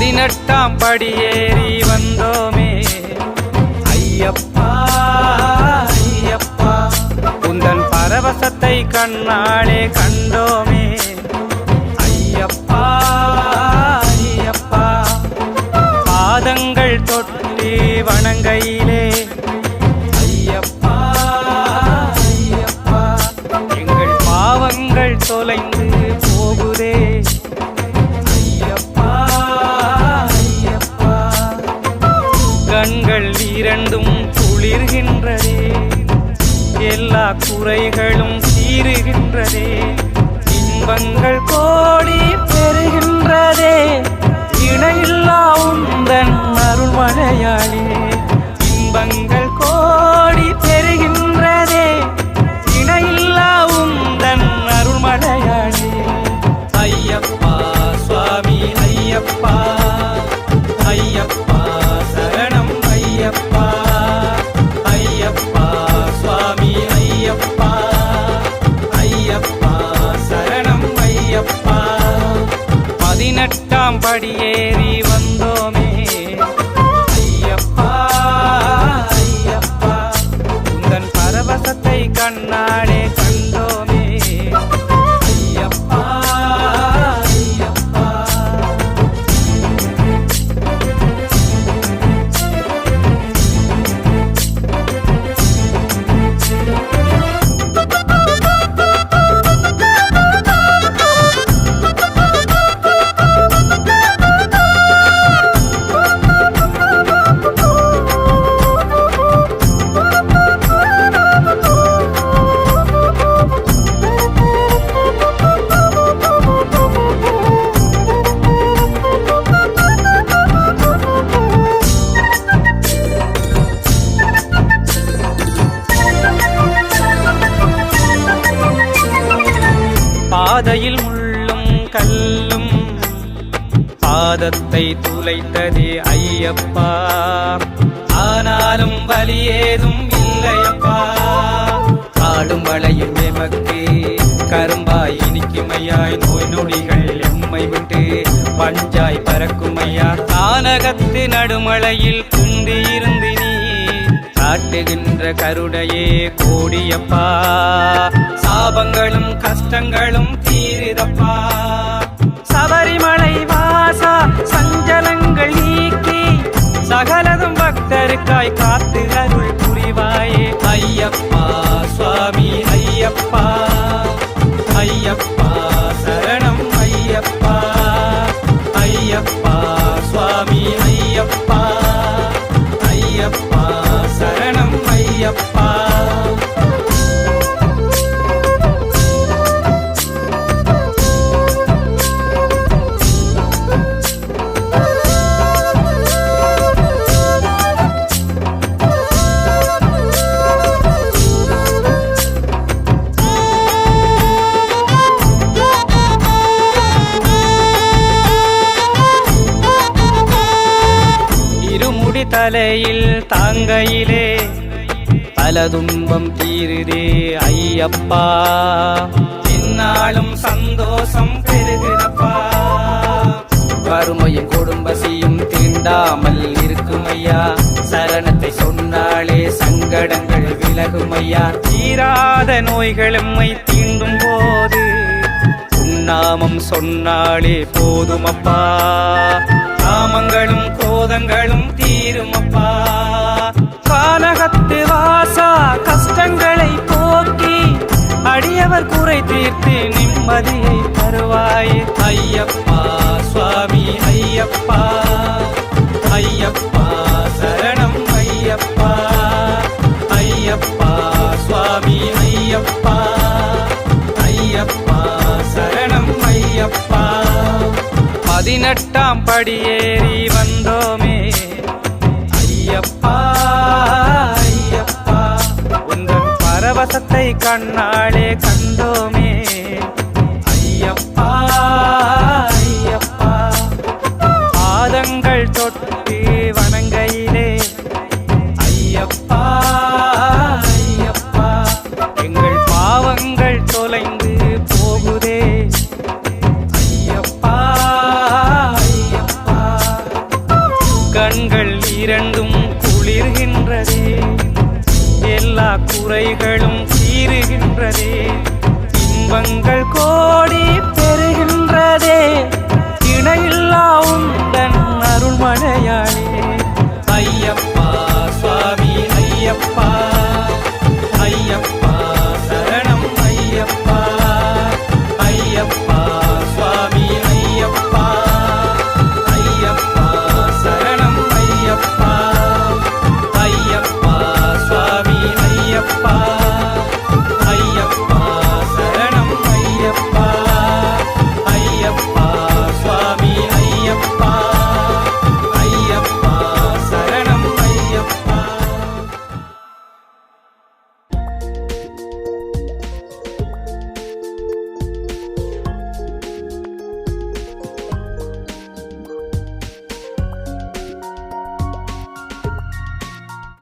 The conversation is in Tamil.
18ஆம் படியேறி வந்தோமே ஐயப்பா ஐயப்பா, உந்தன் பரவசத்தை கண்ணாலே கண்டோமே ஐயப்பா ஐயப்பா. பாதங்கள் தொட்டி வணங்கையிலே ஐயப்பா ஐயப்பா, எங்கள் பாவங்கள் தொலைந்து போகுதே ஐயப்பா ஐயப்பா. கண்கள் இரண்டும் குளிர்கின்றதே, எல்லா குறைகளும் தீருகின்றதே, இன்பங்கள் கோடி பெறுகின்றதே, இணையில்லா உந்தன் அருள்மழையாளே. இன்பங்கள் கோடி பெறுகின்றதே, இணையில்லா உந்தன் அருள்மழையாளே. ஐயப்பா சுவாமி ஐயப்பா ஐயப்பா சரணம் ஐயப்பா ஐயப்பா சுவாமி ஐயப்பா ஐயப்பா சரணம் ஐயப்பா. 18ஆம் படியேறி வந்தோமே ஐயப்பா ஐயப்பா, உந்தன் பரவசத்தை கண்ணாலே கண்டோமே ஐயப்பா ஐயப்பா. பாதையில் முள்ளும் கல்லும் பாதத்தை துளைத்ததே ஐயப்பா, ஆனாலும் வலி ஏதும் இல்லையப்பா. காடும் வளையும் எமக்கு கரும்பாய் இனிக்குமையாய், நோய் நொடிகள் எம்மை விட்டு பஞ்சாய் பறக்குமையா. கானகத்து நடுமலையில் குந்தியிருந்து நீ காட்டுகின்ற கருணையே கோடியப்பா, சாபங்களும் கஷ்டங்களும் தீருதப்பா. சபரிமலை வாசா சஞ்சலங்கள் நீக்கி சகலதும் பக்தருக்காய் காத்து அருள் புரிவாயே ஐயப்பா சுவாமி ஐயப்பா ஐயப்பா சரணம் ஐயப்பா ஐயப்பா சுவாமி ஐயப்பா ஐயப்பா சரணம் ஐயப்பா. இருமுடி தலையில் தாங்கையிலே பல துன்பம் தீருதே ஐயப்பா, என்னாலும் சந்தோஷம் பெருகுதப்பா. வறுமையும் குடும்பசியும் தீண்டாமல் இருக்குமையா, சரணத்தை சொன்னாலே சங்கடங்கள் விலகுமையா. தீராத நோய்கள் எம்மை தீண்டும் போது உன்னாமம் சொன்னாலே போதுமப்பா, காமங்களும் கோதங்களும் தீருமப்பா. கானகத்து வாசா கஷ்டங்களை போக்கி அடியவர் குறை தீர்த்து நிம்மதியை தருவாய் ஐயப்பா சுவாமி ஐயப்பா ஐயப்பா சரணம் ஐயப்பா ஐயப்பா சுவாமி ஐயப்பா ஐயப்பா சரணம் ஐயப்பா. 18ஆம் படியேறி வந்தோமே ஐயப்பா ஐயப்பா, உந்தன் பரவசத்தை கண்ணாலே கண்டோமே ஐயப்பா ஐயப்பா. பாதங்கள் தொட்டு வணங்கையிலே ஐயப்பா ஐயப்பா, எங்கள் பாவங்கள் தொலைந்து போகுதே ஐயப்பா ஐயப்பா. குறைகளும் தீருகின்றதே, இன்பங்கள் கோடி பெறுகின்றதே, இணையில்லா உந்தன் அருள்மழையாளே.